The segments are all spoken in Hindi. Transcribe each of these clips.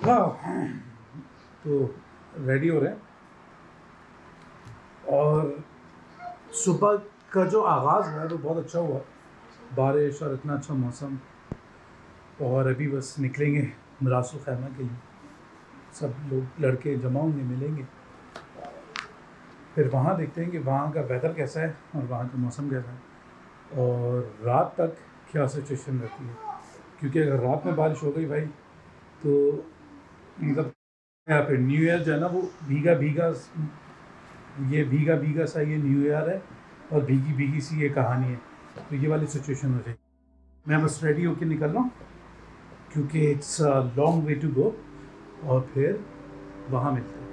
तो रेडी हो रहे हैं और सुबह का जो आगाज़ हुआ है वो बहुत अच्छा हुआ, बारिश और इतना अच्छा मौसम। और अभी बस निकलेंगे मरासुल खैमा के लिए, सब लोग लड़के जमा होंगे, मिलेंगे, फिर वहाँ देखते हैं कि वहाँ का वेदर कैसा है और वहाँ का मौसम कैसा है और रात तक क्या सिचुएशन रहती है। क्योंकि अगर रात में बारिश हो गई भाई तो मतलब या फिर न्यू ईयर जो है ना वो भीगा भीगा सा ये न्यू ईयर है और भीगी भीगी सी ये कहानी है, तो ये वाली सिचुएशन हो जाएगी। मैं बस रेडी होके निकल रहा हूँ क्योंकि it's a long way to go और फिर वहाँ मिलते हैं।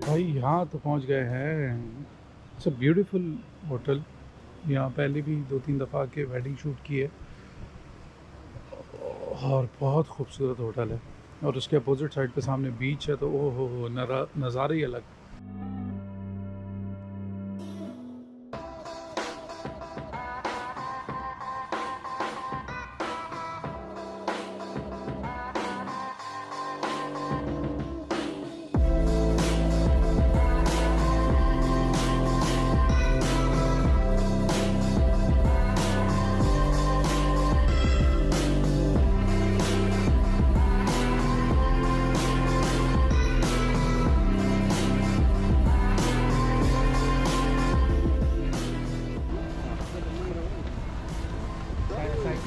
भाई यहाँ तो पहुँच गए हैं। It's a beautiful hotel. यहाँ पहले भी 2-3 दफ़ा के वेडिंग शूट की है और बहुत खूबसूरत होटल है और उसके अपोजिट साइड पे सामने बीच है, तो ओह हो नज़ारे ही अलग।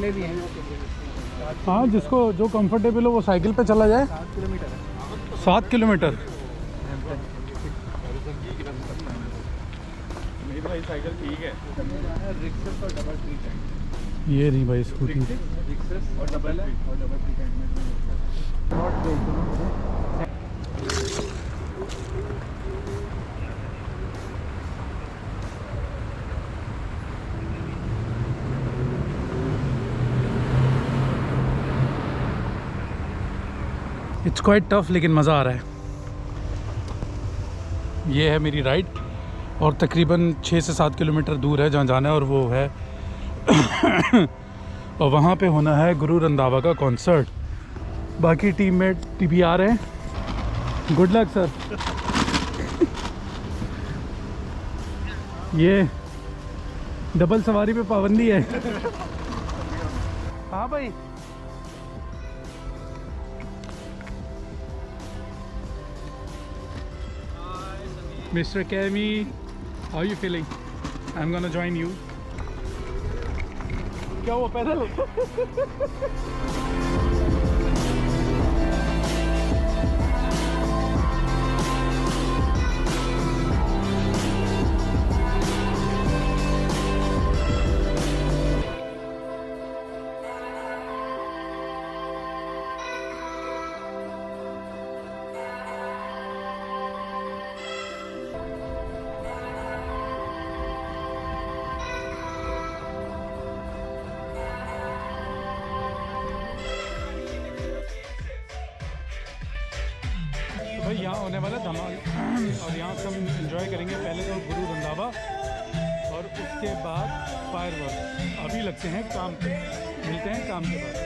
भी हैं। हाँ, जिसको जो कंफर्टेबल हो वो साइकिल पे चला जाए। 7 किलोमीटर है। 7 किलोमीटर। मेरी भाई साइकिल ठीक है। रिक्शा और डबल ट्री टाइम। ये नहीं भाई स्कूटी। रिक्शा और डबल ट्री टाइम में। इट्स क्वाइट टफ लेकिन मज़ा आ रहा है। ये है मेरी राइड और तकरीबन 6 से 7 किलोमीटर दूर है जहाँ जाना है और वो है और वहाँ पे होना है गुरु रंधावा का कॉन्सर्ट। बाकी टीममेट भी आ रहे हैं। Good luck sir. ये डबल सवारी पे पाबंदी है। हाँ भाई। Mr. Kemi, how are you feeling? I'm gonna join you. क्या वो पैदल? भाई यहाँ होने वाला धमाल और यहाँ से हम एंजॉय करेंगे। पहले तो गुरु रंधावा और उसके बाद फायरवर्क। अभी लगते हैं काम पे, मिलते हैं काम के बाद।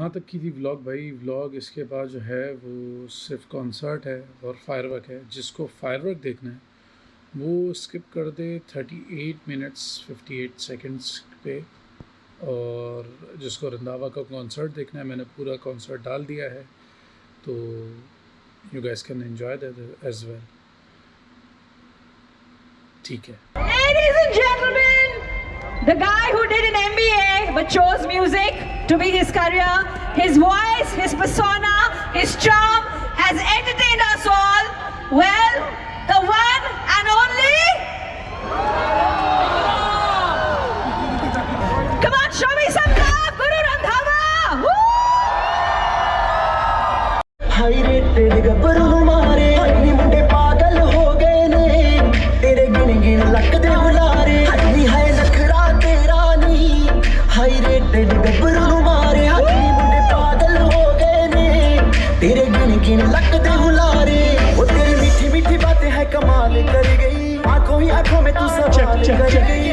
यहाँ तक की थी व्लॉग भाई। व्लॉग इसके बाद जो है वो सिर्फ कॉन्सर्ट है और फायरवर्क है। जिसको फायरवर्क देखना है वो स्किप कर दे 38 मिनट्स 58 सेकंड्स पे, और जिसको रंधावा का कॉन्सर्ट देखना है मैंने पूरा कॉन्सर्ट डाल दिया है, तो you guys can enjoy that as well. ठीक है। Ladies and gentlemen, the guy who did an MBA but chose music to be his career, his voice, his persona, his charm has entertained us all. Well, the one and only. Come on, show me some love, Guru Randhawa. Woo! High rated Gabru ਨੂੰ ਮਾਰੇ ਨੀ ਮੁੰਡੇ ਪਾਗਲ ਹੋ ਗਏ ਨੇ ਤੇਰੇ ਗਿਣ ਗਿਣ ਲੱਕਦੇ ਹੁਲਾਰੇ ਹੱਲੀ ਹੈ ਨਖਰਾ ਤੇਰਾ ਨੀ ਹਾਈ ਰੇਟਡ ਗੱਭਰੂ ਨੂੰ ਮਾਰੇ ਨੀ ਮੁੰਡੇ ਪਾਗਲ ਹੋ ਗਏ ਨੇ ਤੇਰੇ ਗਿਣ ਗਿਣ ਲੱਕਦੇ ਹੁਲਾਰੇ ਉਹ ਤੇਰੀ मीठी मीठी बातें है कमाल कर गई आंखों ही आंखों में तू सवाल कर गई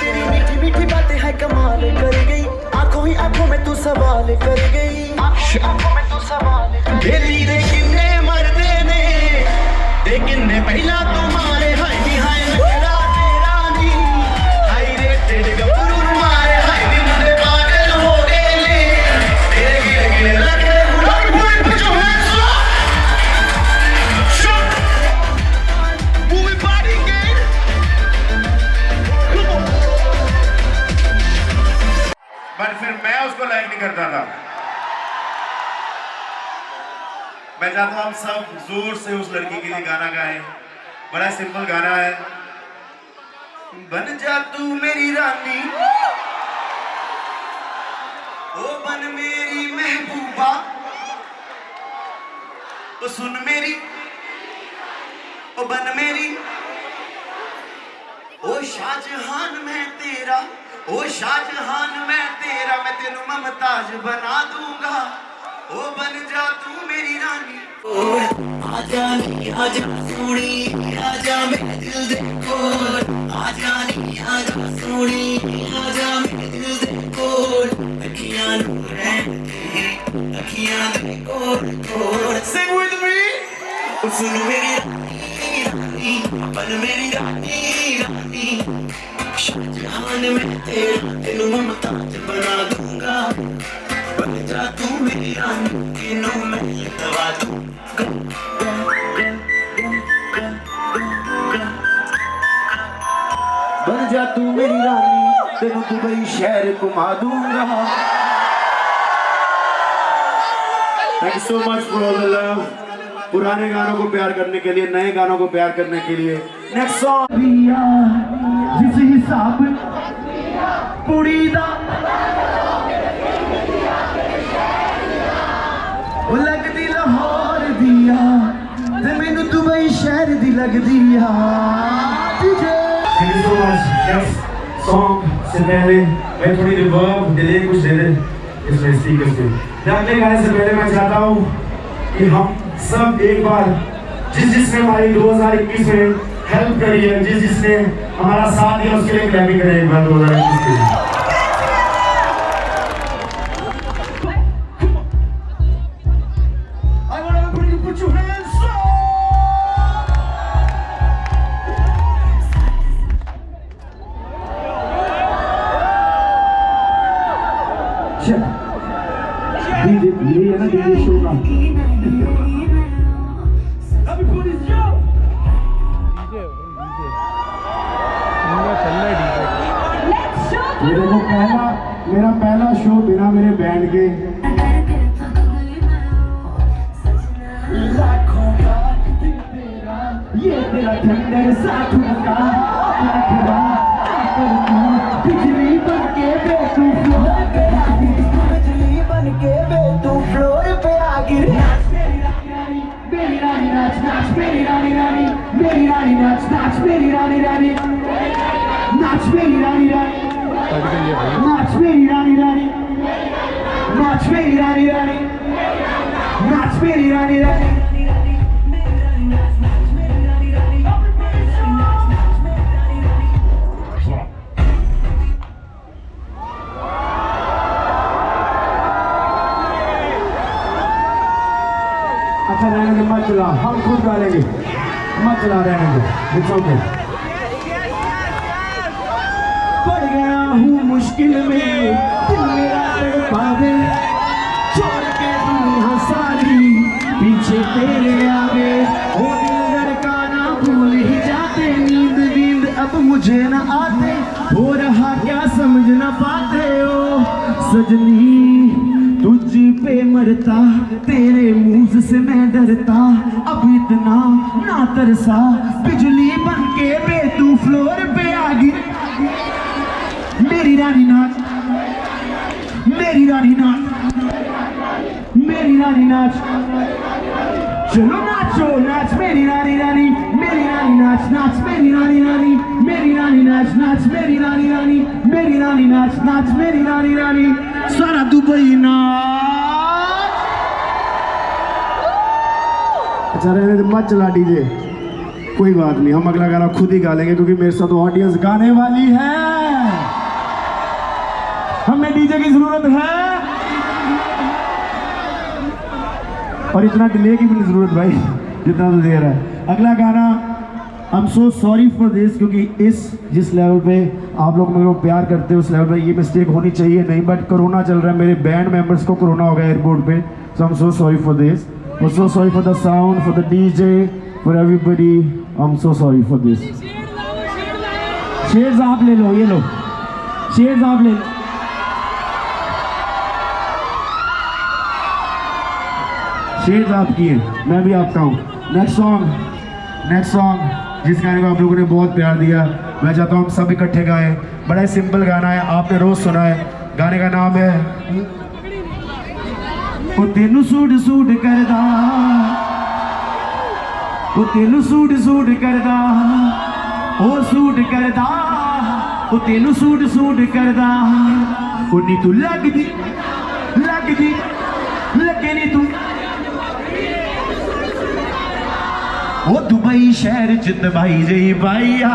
तेरी मीठी मीठी बातें है कमाल कर गई आंखों ही आंखों में तू सवाल कर गई आंखों में तू सवाल बेली दे किन्ने मरदे ने ते किन्ने पहला तुम्हारे हाय नी हाय नखरा तेरा नी हाय रे तेरे गब्बरू मारे हाय नी मुंडे पागल हो गए ने तेरे गिर गिर लगे बुलाई बुलाई पुचो है shot movie party game but फिर मैं उसको लाइक नहीं करता था। मैं चाहता हूँ हम सब जोर से उस लड़की के लिए गाना गाएं। बड़ा सिंपल गाना है। बन जा तू मेरी रानी ओ बन मेरी महबूबा ओ सुन मेरी ओ बन मेरी ओ शाहजहान मैं तेरा ओ शाहजहान मैं तेरा मैं तेनू ममताज बना दूंगा ओ बन जा तू मेरी रानी आजा नी आजा सोनी आजा मेरे दिल दे कोल आजा नी आजा सोनी आजा मेरे दिल दे कोल अखियां नू रहने अखियां दे कोल Sing with me ओ सुन मेरी रानी बन मेरी रानी रानी शाहजहान मैं तेरा तेनू ममताज बना दूंगा बन जा तू मेरी रानी तेनू मैं दवा दूंगा बन जा तू मेरी रानी तेनू दुबई शहर घुमा दूंगा। Thank you so much for all the love. पुराने गानों को प्यार करने के लिए, नए गानों को प्यार करने के लिए नेक्स्ट सॉन्ग जिस हिसाब कुड़ी दा वो लगदी लाहौर दिया ते मैनू दुबई शहर दी लगदी आ Thank you so much. Next song से पहले मैं थोड़ी रिवर्ब डिले कुछ दे दे इसमें स्पीकर से। अगले गाने से पहले मैं चाहता हूँ कि हम सब एक बार जिसने हमारी 2021 में हेल्प करी है, जिसने हमारा साथ दिया उसके लिए क्लैपिंग करें एक बार 2021 के लिए। I want everybody to put your hands up. DJ ये है ना DJ शो का। अभी पूरी शो। Let's show मेरा पहला शो बिना मेरे बैंड के लाखों का दिल तेरा ये तेरा ठंडर साथ का बिजली बन के बे तू फ्लोर पे आ गिरी बिजली बन के बे तू फ्लोर पे आ गिरी मेरी रानी नाच नाच मेरी रानी रानी मेरी रानी नाच नाच मेरी रानी रानी नाच मेरी रानी रानी नाच मेरी रानी रानी नाच मेरी रानी रानी नाच मेरी रानी रानी अच्छा रहने दे, मत चला, हम खुद डालेंगे, मत चला, रहने दे, इट्स ओके। पड़ गया हूँ मुश्किल में, दिल मेरा तड़पावे, छोड़ के दुनिया सारी पीछे तेरे आगे, वो दिल धड़काना भूल ही जाते, नींद नींद अब मुझे न आते, हो रहा क्या समझ न पाते हो सजनी, तुझ पे मरता, तेरे मुंह से मैं डरता, अब इतना ना तरसा, बिजली बन के बे तू फ्लोर पे आ गिर, मेरी रानी नाच, मेरी रानी नाच, मेरी रानी नाच, चलो नाचो नाच मेरी रानी रानी, मेरी रानी नाच नाच मेरी रानी रानी, मेरी रानी नाच नाच मेरी रानी रानी, मेरी रानी नाच नाच मेरी रानी रानी, सारा दुबई नाच। अच्छा रहने दे, मत चला डीजे, कोई बात नहीं, हम अगला गाना खुद ही गा लेंगे क्योंकि मेरे साथ ऑडियंस गाने वाली है, हमें डीजे की जरूरत है और इतना डिले की भी नहीं जरूरत भाई, जितना तो दे रहा है। अगला गाना आई am so sorry for this, क्योंकि जिस लेवल पे आप लोग मेरे को प्यार करते हो उस लेवल पे ये मिस्टेक होनी चाहिए नहीं, बट कोरोना चल रहा है, मेरे बैंड मेंबर्स को कोरोना हो गया एयरपोर्ट पे, so I am so sorry for this, I am so sorry for the sound, for the DJ, for everybody, I am so sorry for this. Shades आप ले लो, ये लो शेड्स आप ले लो, शेड्स आपकी है, मैं भी आपका हूँ। नेक्स्ट सॉन्ग जिस गाने को आप लोगों ने बहुत प्यार दिया, मैं चाहता हूँ हम सब इकट्ठे गाएं, बड़ा ही सिंपल गाना है, आपने रोज सुना है, गाने का नाम है ओ तेनू सूट सूट करदा, ओ तेनू सूट सूट करदा, ओ सूट करदा, ओ तेनू सूट सूट करदा, ओ नी तू लगदी लगे नी तू, ओ दुबई शहर च दबाई जई पाईया,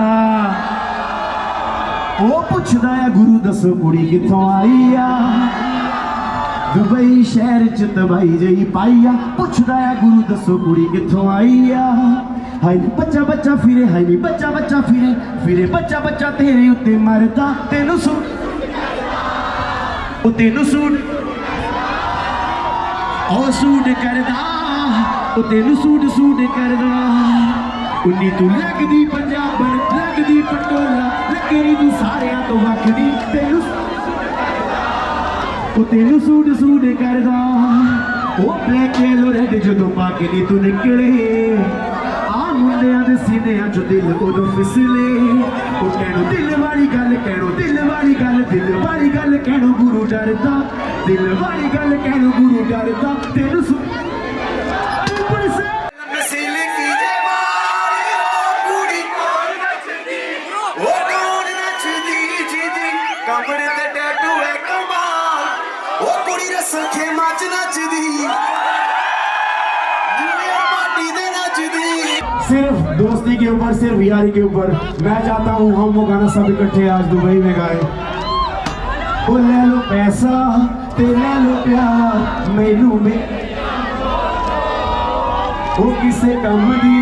ओ पुछदा है गुरु दसो कुड़ी किथों आई आ, दुबई शहर च दबाई जई पाईया, पुछदा है गुरु दसो कुड़ी किथों आई आ, हाय नी बच्चा बच्चा फिरे, हाय नी बच्चा बच्चा फिरे, फिरे बच्चा बच्चा तेरे उत्ते मरदा, तेनू सूट ओ तेनू सूट ओ सूट करदा, ओ तेनू सूट सूट करदा, उन्नी तू लगदी पंजाबन लगदी पटोला, लगे नी तू सारियां तो वखदी, तेनू सूट सूट करदा, ओ ब्लैक येलो रेड जदों पाके नी तू निकले, आ मुंडियां दे सीनियां चों दिल उदों फिसले, ओ कहणो दिल वाली गल कहणो, दिल वाली गल, दिल वाली गल कहणो गुरु डरदा, दिल वाली गल कहणो गुरु डरदा, तेनू सूट सिर्फ दोस्ती के ऊपर, सिर्फ यारी के ऊपर, मैं चाहता हूँ हम वो गाना सब इकट्ठे आज दुबई में गाए। ओ ले लो पैसा ते ले लो प्यार मैनू में, ओ किसे कम दी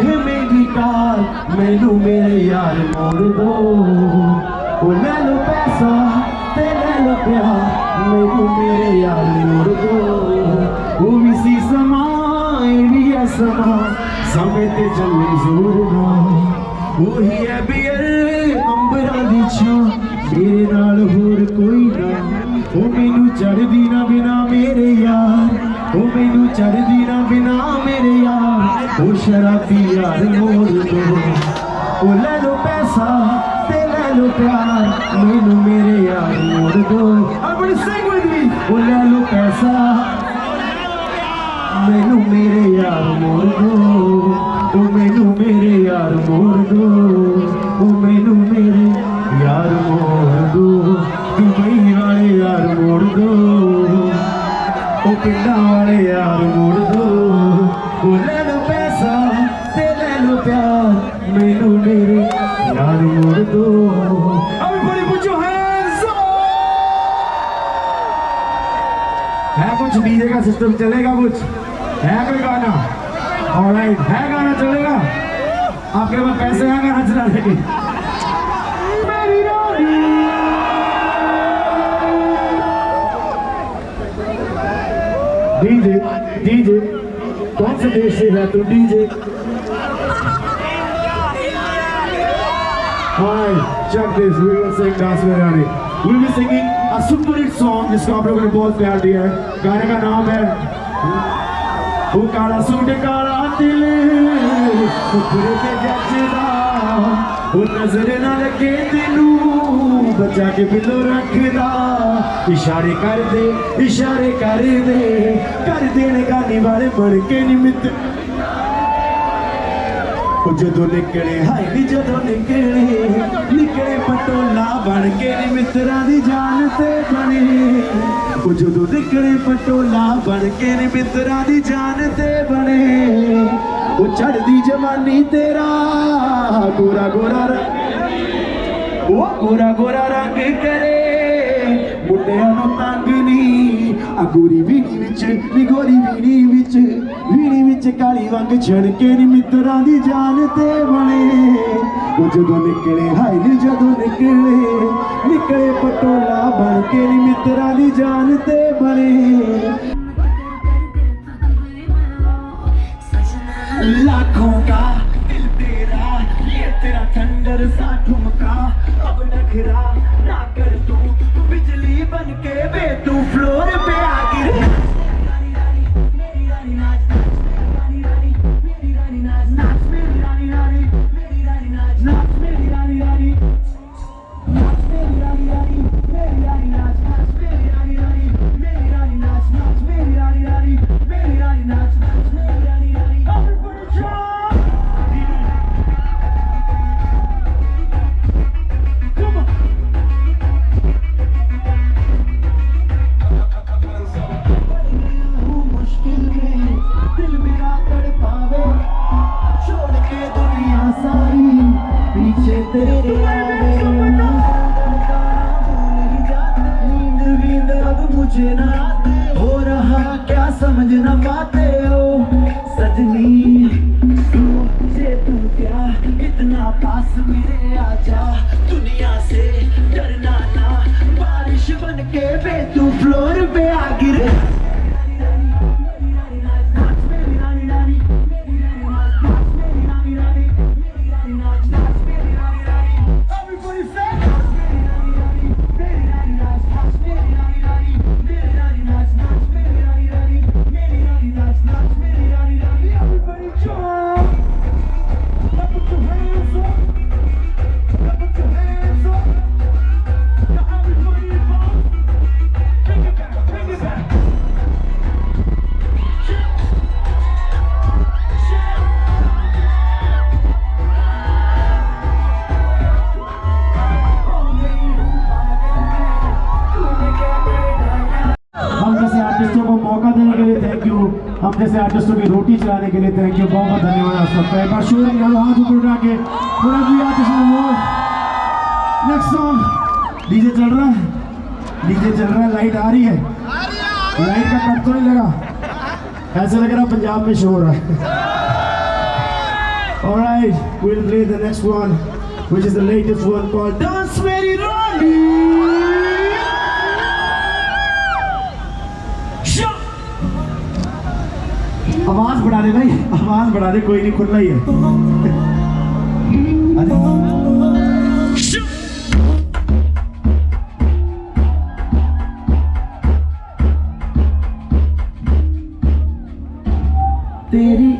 है मेरी कार, मैनू मेरे यार मोड़ दो, ओ ले लो पैसा ते ले लो प्यार मैनू मेरे यार मोड़ दो, वो भी सी समा भी है समा, समय ते चले जोर ना, वही है बियर अंबरा दी छां, मेरे नाल होर कोई ना, ओ मैनू चढ़दी ना बिना मेरे यार, ओ मैनू चढ़दी ना बिना मेरे यार, ओ शराबी यार मोड़ दो, ओ ले लो पैसा ते ले लो प्यार मैनू मेरे यार मोड़ दो, everybody sing with me, ओ ले लो पैसा मैनू मेरे यार मोड़ दो, ओ मैनू मेरे यार मोड़ दो, ओ मैनू मेरे यार मोड़ दो, दुबई वाले यार मोड़ दो, ओ पिंडा वाले यार मोड़ दो, ओ ले लो पैसा ते ले लो प्यार मैनू मेरे यार मोड़ दो। Everybody put your hands up। है कुछ डीजे का सिस्टम चलेगा कुछ? है कोई गाना? ऑलराइट, है गाना चलेगा? आपके पास पैसे हैं गाना चलाने के? डीजे डीजे कौन से देश से है तू DJ? Hi, check this. We will sing Dance में रानी. We will be singing a super hit song जिसको आप लोगों ने बहुत प्यार दिया है. गाने का नाम है वो काला सूट काला दिल मुखरे पे जचदा वो नजर ना लगे तेनू बचा के बिलो रखदा इशारे कर देने गाने वाले बन के निमित्त जदों निकले हाय नी जदों निकले पटोला बन के नी मित्रा दी जान ते बने जदों निकले पटोला बन के नी मित्रा दी जान ते बने वो चढ़दी जवानी तेरा गोरा गोरा रंग करे मुंडियां नूं तंग नी गोरी वीणी विच काली वंग छड़के नी मित्रा दी जान ते बने वो जदों निकले हाय नी जदों निकले पटोला बन के नी मित्रा दी जान ते बने लाखों का दिल तेरा ये तेरा थंडर सा ठुमका अब नखरा ना कर तू बिजली बन के बे तू फ्लोर पे आ गिर मुझे ना हो रहा क्या समझ ना पाते हो सजनी तुझे तू क्या इतना पास मेरे आजा दुनिया से डरना ना बारिश बन के बे तू फ्लोर पे आ गिरे हम जैसे आर्टिस्टों की रोटी चलाने के लिए थैंक यू बहुत धन्यवाद आप सबका एक बार शोरिंग हाथ ऊपर उठा के पूरा भी नेक्स्ट सॉन्ग डीजे चल रहा है लाइट आ रही है लाइट का कट तो नहीं लगा ऐसा लग रहा पंजाब में शोर है alright we will play the next one which is the latest one called dance मेरी रानी आवाज बढ़ा दे भाई आवाज बढ़ा दे कोई नहीं खुला ही है तेरी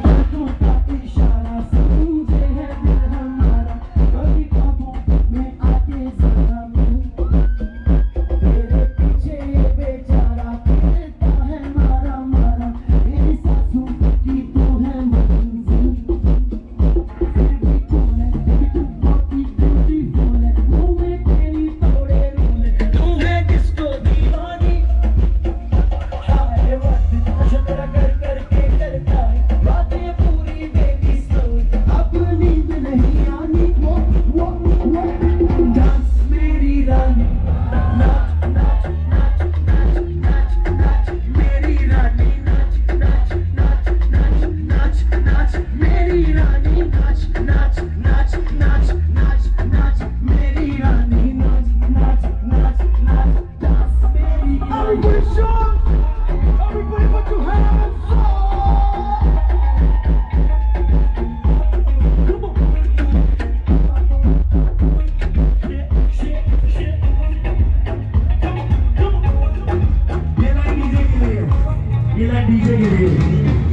ये लाइन डीजे के लिए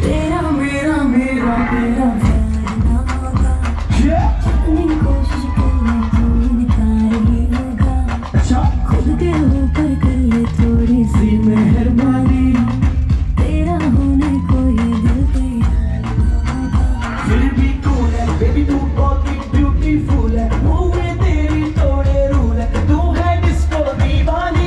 तेरा मेरा मेरा तेरा प्यार ना होगा जितनी कोशिश कर ले तू इनकार ही होगा अच्छा खुद के ऊपर कर ले थोड़ी सी मेहरबानी तेरा होने को ये दिल तैयार ना होगा फिर भी तू है बेबी तू बहुत ही ब्यूटीफुल है मुंह में तेरी तोड़े रूल है तू है disco Deewani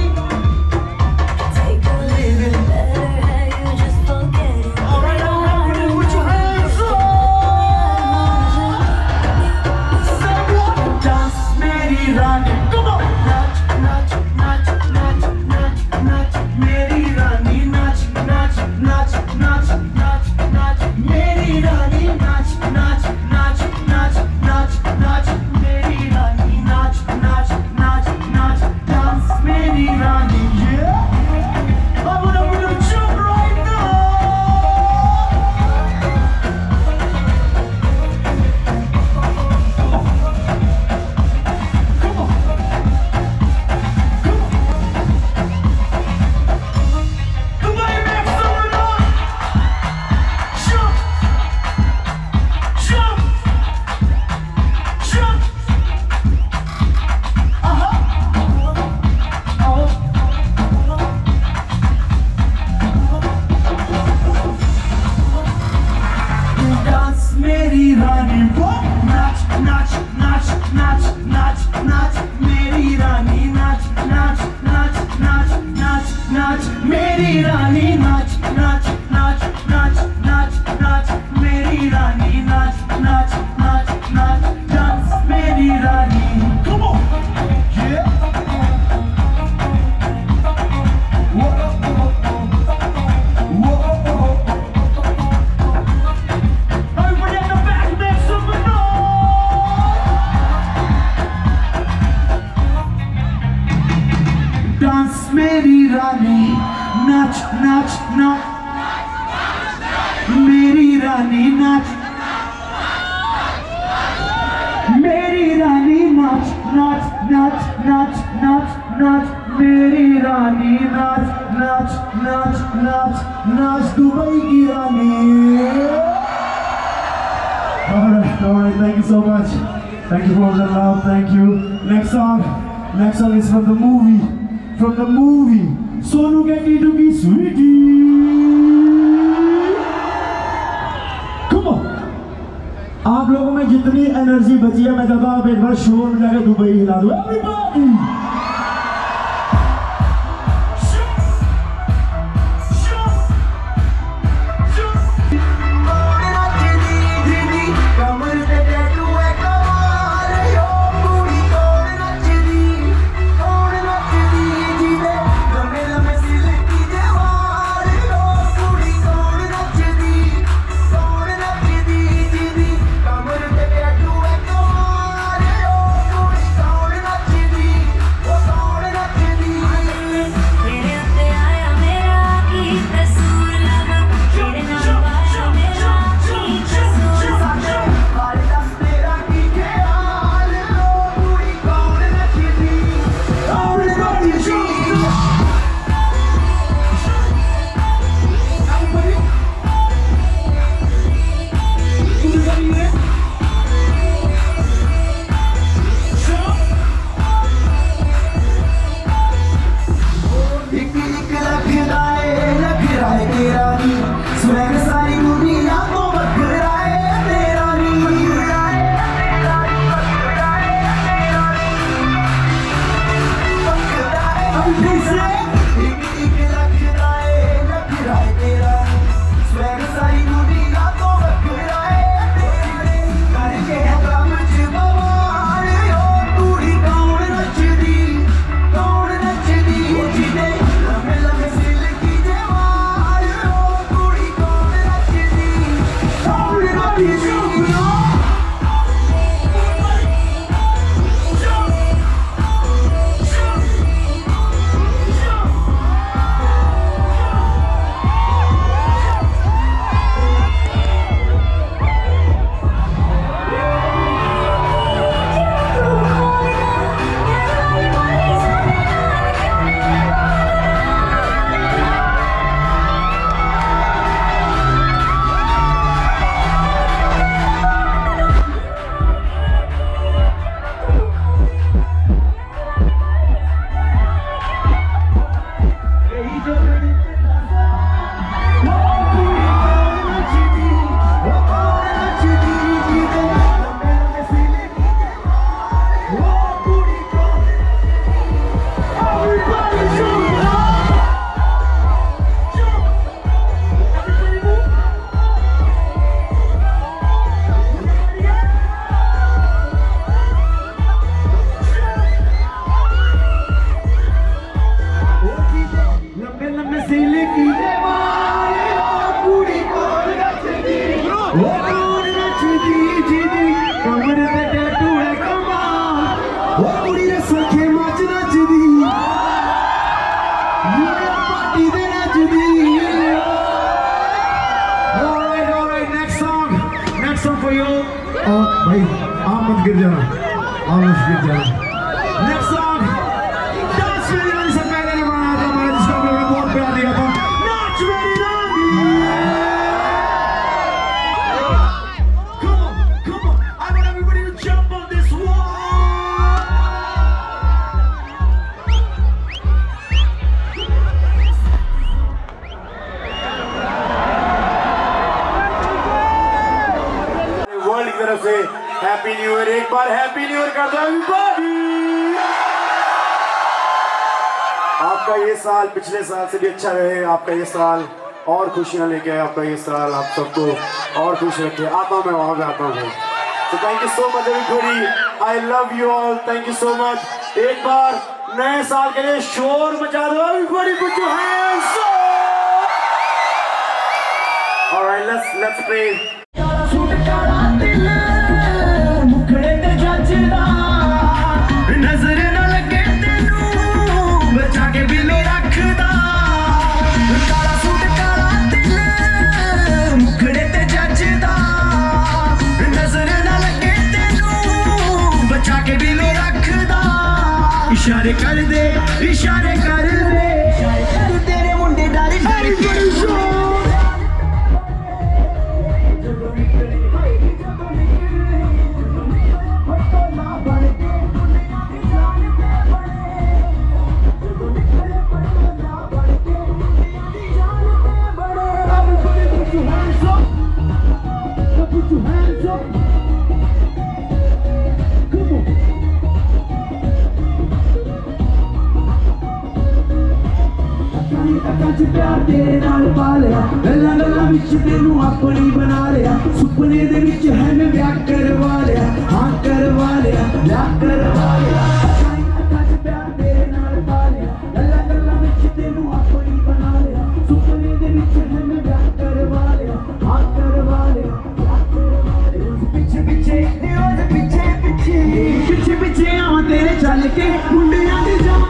Take a little better how you just forget it Alright, now everybody put your hands up Someone dance मेरी रानी come on नाच नाच नाच नाच नाच नाच मेरी रानी नाच नाच नाच नाच नाच नाच मेरी रानी नाच नाच नाच नाच नाच नाच मेरी रानी नाच नाच नाच नाच dance मेरी रानी yeah I wanna jump right now Dubai, make some noise! Jump! Jump! Jump! Dance मेरी रानी वो नाच नाच नाच नाच नाच नाच मेरी रानी नाच नाच नाच नाच नाच नाच मेरी रानी नाच नाच नाच नाच नाच नाच मेरी रानी नाच नाच नाच नाच dance मेरी रानी come on yeah whoa whoa everybody at the back make some noise dance मेरी रानी नाच नाच नाच मेरी रानी नाच मेरी रानी नाच नाच नाच नाच नाच नाच मेरी रानी नाच नाच नाच नाच नाच दुबई की रानी Alright, thank you so much. Thank you for the love, thank you. Next song is from the movie. Sonu के टीटू की Sweetie. Come on. आप लोगों में जितनी एनर्जी बची है मैं कहता हूँ आप एक बार शोर में जाकर दुबई हिला दो Everybody. ओ कौन नचदी जिदी कमर ते टैटू है कमाल ओ कुड़ी रे सखे मच नचदी ये party they नचदी Alright, next song for you. Oh, भाई आप मत गिर जाना, आप मत गिर जाना. Next song, डांस मेरी रानी से पहले ने बनाया था मैंने जिसका मैंने बहुत प्यार दिया था. नाच मेरी रानी. Come on, I want everybody to jump on this wall. World की तरफ से हैप्पी न्यू ईयर. एक बार हैप्पी न्यू ईयर कर दो एवरीबॉडी. आपका ये साल पिछले साल से भी अच्छा रहे. आपका ये साल और खुशियां लेके आए. आपका ये साल आप सबको और खुश रखे. आता हूं मैं वहां पे आता हूं. तो thank you so much everybody. I love you all. Thank you so much. एक बार नए साल के लिए शोर मचा दो everybody. Put your hands up. Alright, let's play. Suit काला दिल मुखड़े ते जचदा नजर न लगे तेनू बचा के बिलो रखदा काला सूट काला दिल मुखड़े ते जचदा नजर न लगे तेनू बचा के बिलो रखदा इशारे कर दे इशारे कर दे तेरे मुंडे डाली डाली प्यार तेरे नाल पा लिया गल्ला गल्ला विच तेनू अपनी बना लिया सुपने दे विच है मैं ब्याह करवा लिया हाँ करवा लिया ब्याह करवा लिया प्यार तेरे नाल पा लिया गल्ला गल्ला विच तेनू अपनी बना लिया सुपने दे विच है मैं ब्याह करवा लिया हाँ करवा लिया ब्याह करवा लिया पीछे पीछे पीछे पीछे पीछे पीछे आवां तेरे चल के मुंडियां दी जान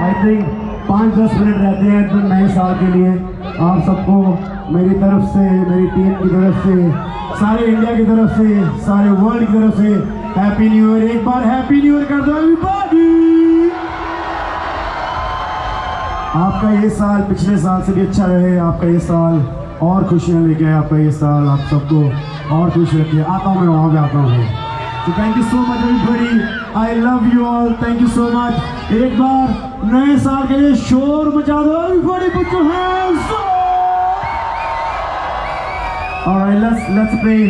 I think 5-10 मिनट रहते हैं तो नए साल के लिए. आप सबको मेरी तरफ से, मेरी टीम की तरफ से, सारे इंडिया की तरफ से, सारे वर्ल्ड की तरफ से हैप्पी न्यू ईयर. एक बार हैप्पी न्यू ईयर कर दो एवरीबॉडी. आपका ये साल पिछले साल से भी अच्छा रहे. आपका ये साल और खुशियाँ लेके आए. आपका ये साल आप सबको और खुश रखे. आता हूँ मैं वहाँ पे आता हूँ. So thank you so much everybody. I love you all. Thank you so much. एक बार नए साल के लिए शोर मचा दो everybody. Put your hands up. Alright, let's play.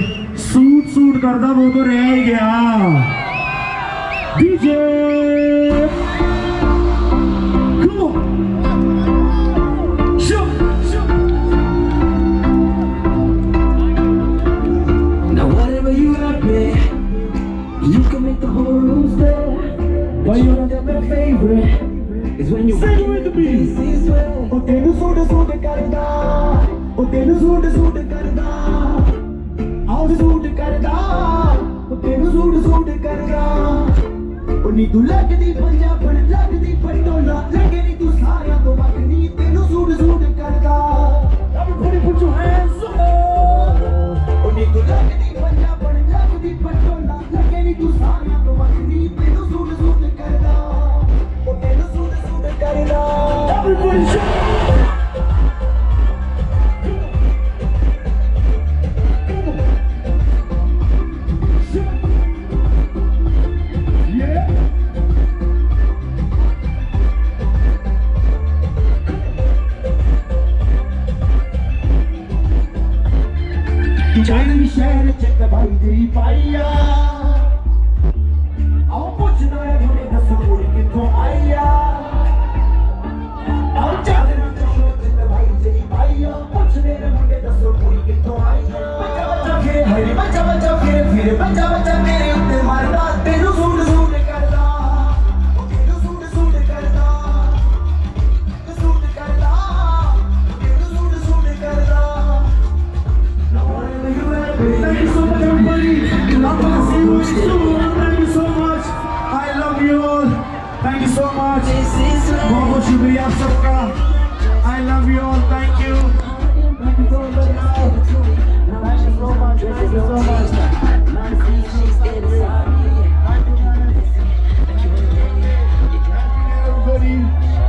Suit करदा वो तो रह ही गया. DJ. Come on. Now whatever you like, man. You can make the whole room stay. But you know that my favorite is when you sing with me. O tenu soot karda, o tenu soot karda, aur soot karda, o tenu soot karda. O ni tu lagdi Punjaban, lagdi Patola, lage ni tu saarya to vakni. Tenu soot karda. Everybody put your hands up. O ni tu lagdi Punjaban, lagdi Patola, lage ni tu saarya to vakni. Tenu soot karda. O tenu soot karda. Everybody shout. शुक्रिया आप सबका। I love you all. Thank you. Thank you so much. Thank you so much. Thank you so much. Everybody,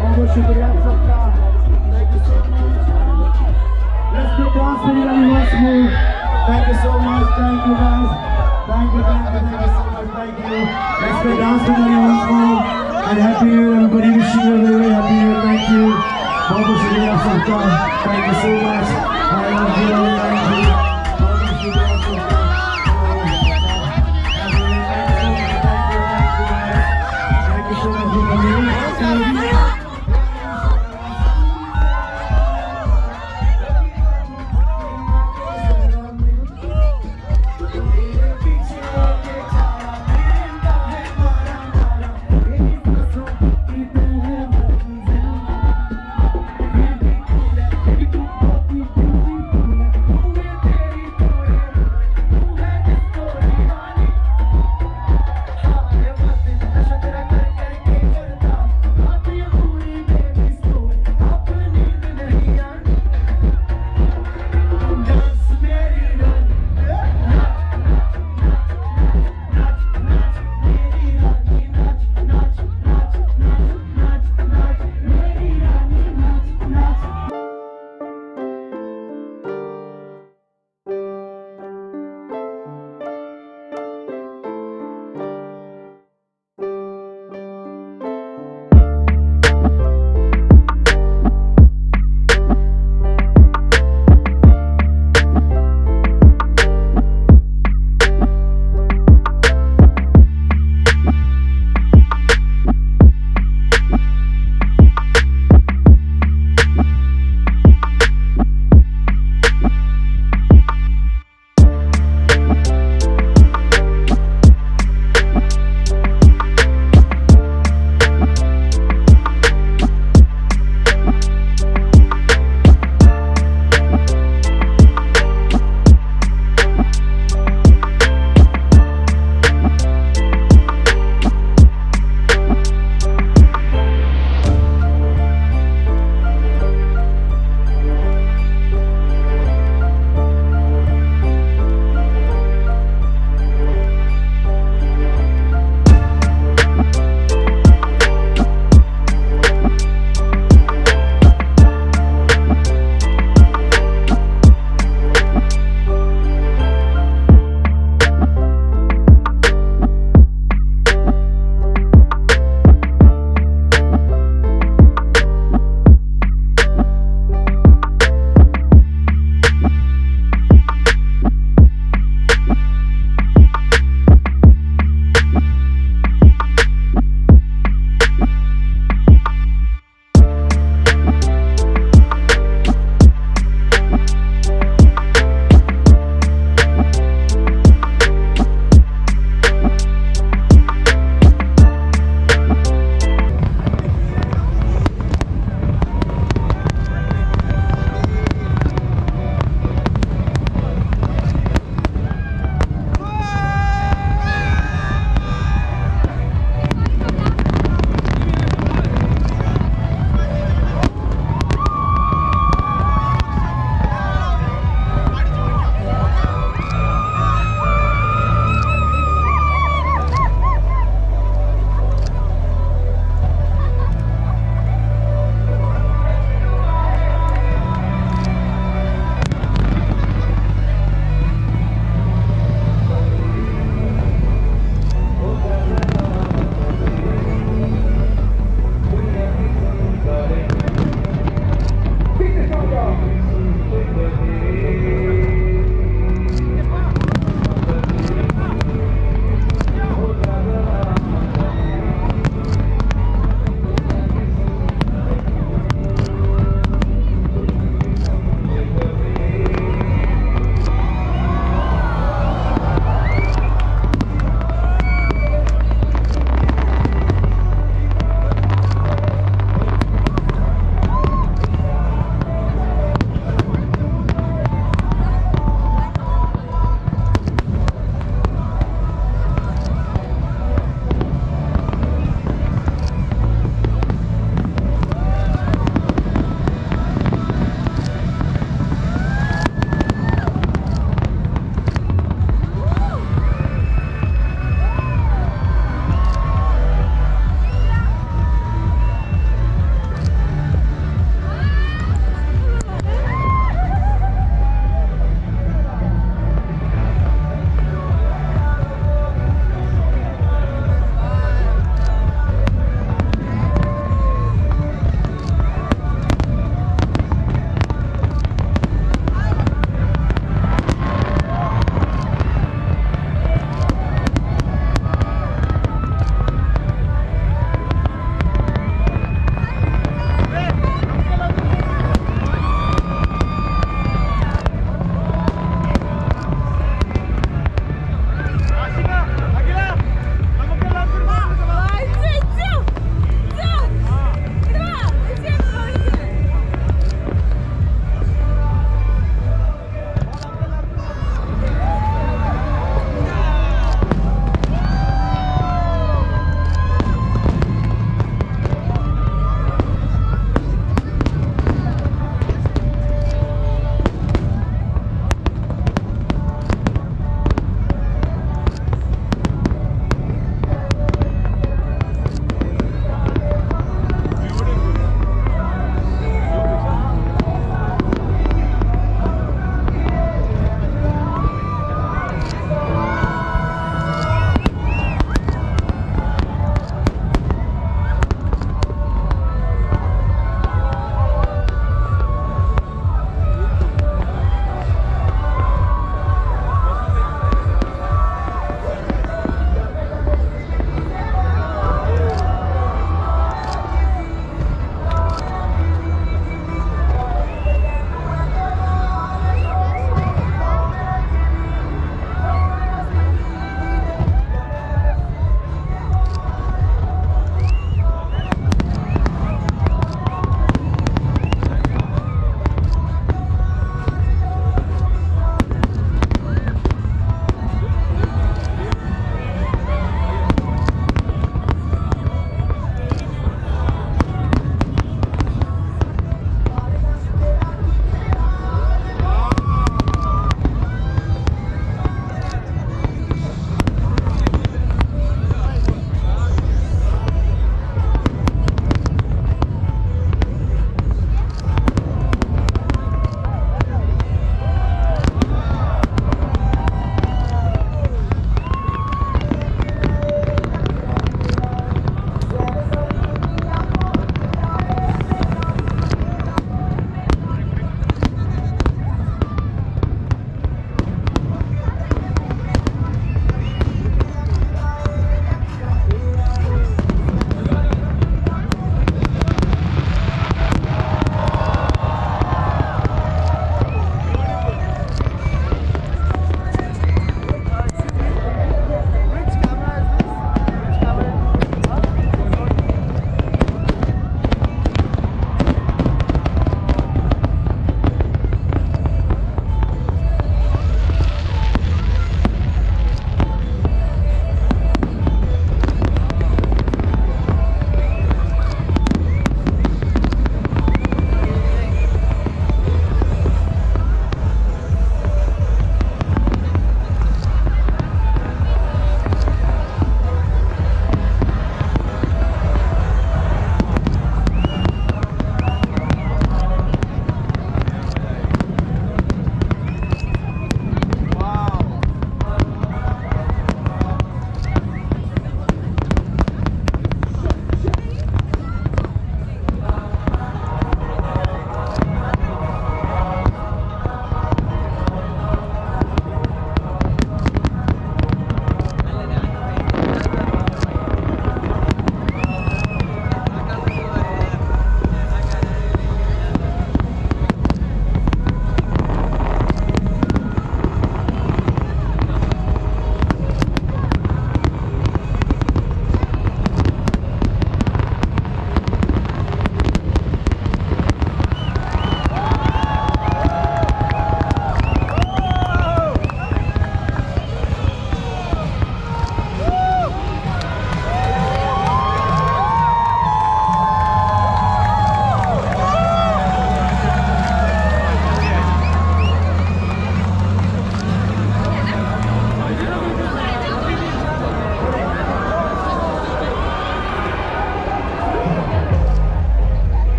बहुत शुक्रिया आप सबका। Thank you so much. Let's go dance for you once more. Thank you so much. Thank you guys. Thank you so much. Thank you. Let's go dance for you once more. And happy New Year, everybody. Wishing you a very happy New Year. Thank you. बहुत शुक्रिया आप सबका। Thank you so much. I love you. Thank you. बहुत शुक्रिया आप सबका। Thank you so much for coming.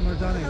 मजा नहीं।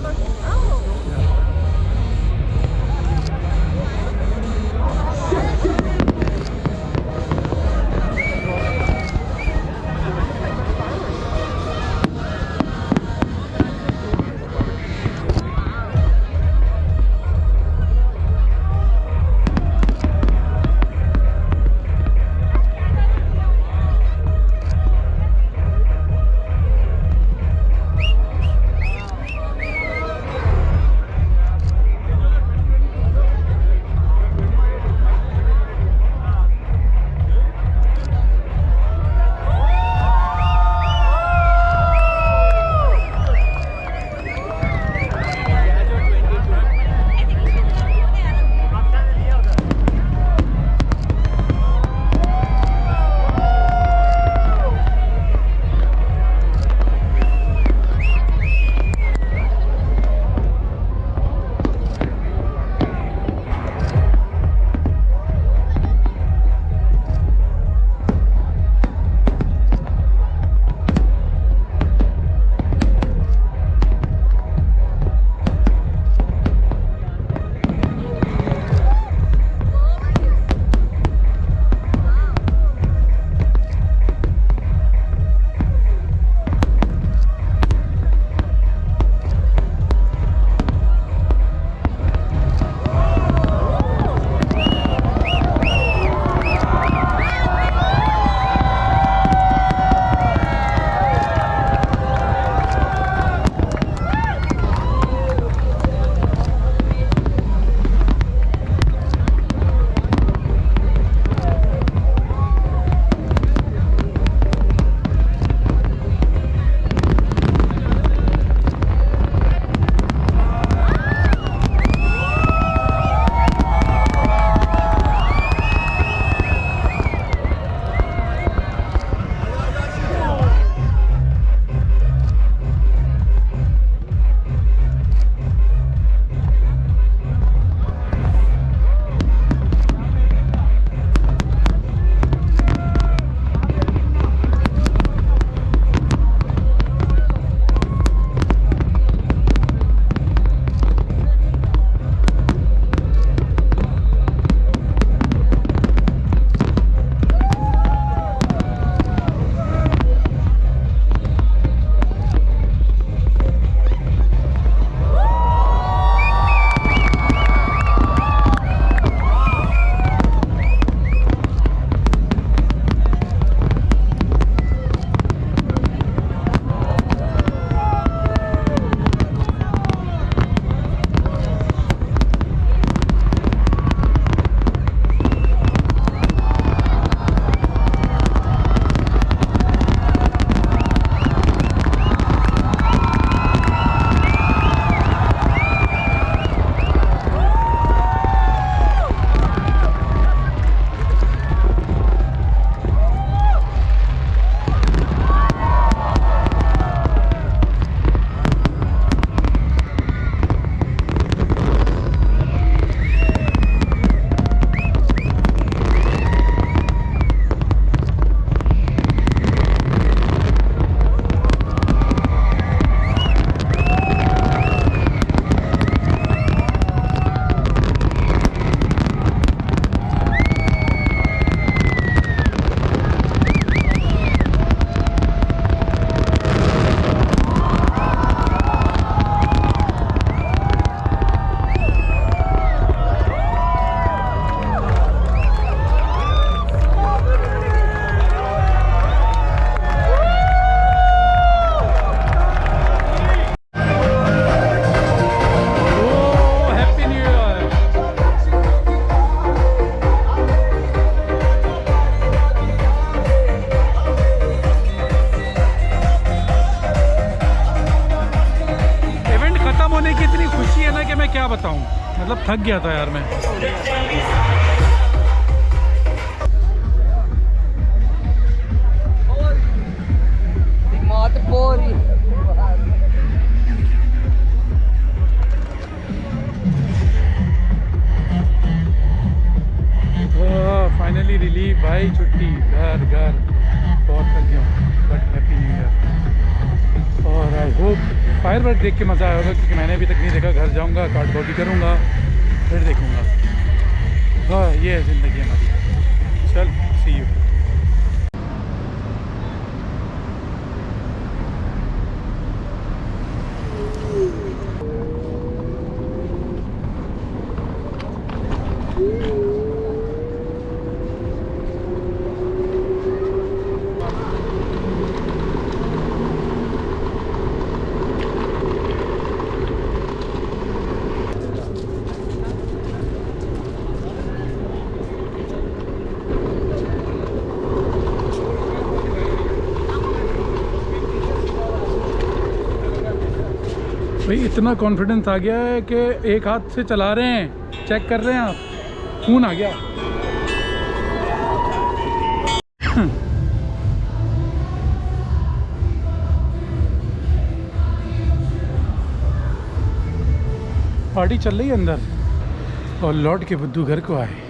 क्या बताऊं, मतलब थक गया था यार मैं। फाइनली रिलीव भाई, छुट्टी, घर घर। बहुत थक गया हूँ, बट हैप्पी न्यू ईयर और आई होप फायरवर्क देख के मज़ा आया होगा, क्योंकि मैंने अभी तक नहीं देखा। घर जाऊंगा, कार्ड कॉपी करूंगा, फिर देखूंगा। हाँ, ये है ज़िंदगी हमारी। चल, सी यू। भाई इतना कॉन्फिडेंस आ गया है कि एक हाथ से चला रहे हैं, चेक कर रहे हैं आप, खून आ गया। पार्टी चल रही है अंदर, और लौट के बुद्धू घर को आए।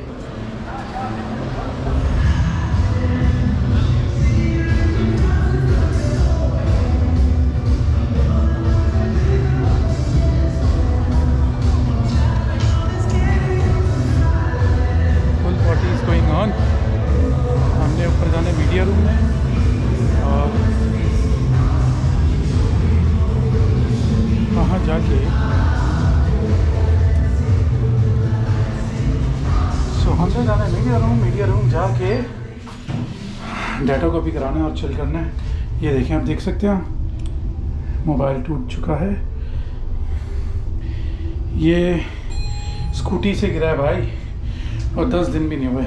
हमने ऊपर जाने मीडिया रूम में, और वहाँ जाके हमने जाना है मीडिया रूम जाके डाटा कॉपी कराना है और चिल करना है। ये देखें, आप देख सकते हैं मोबाइल टूट चुका है। ये स्कूटी से गिरा है भाई, और 10 दिन भी नहीं हुए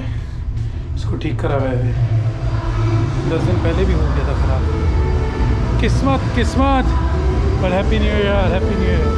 इसको ठीक करा हुआ है। 10 दिन पहले भी हो गया था ख़राब। किस्मत, पर happy new year, happy new year.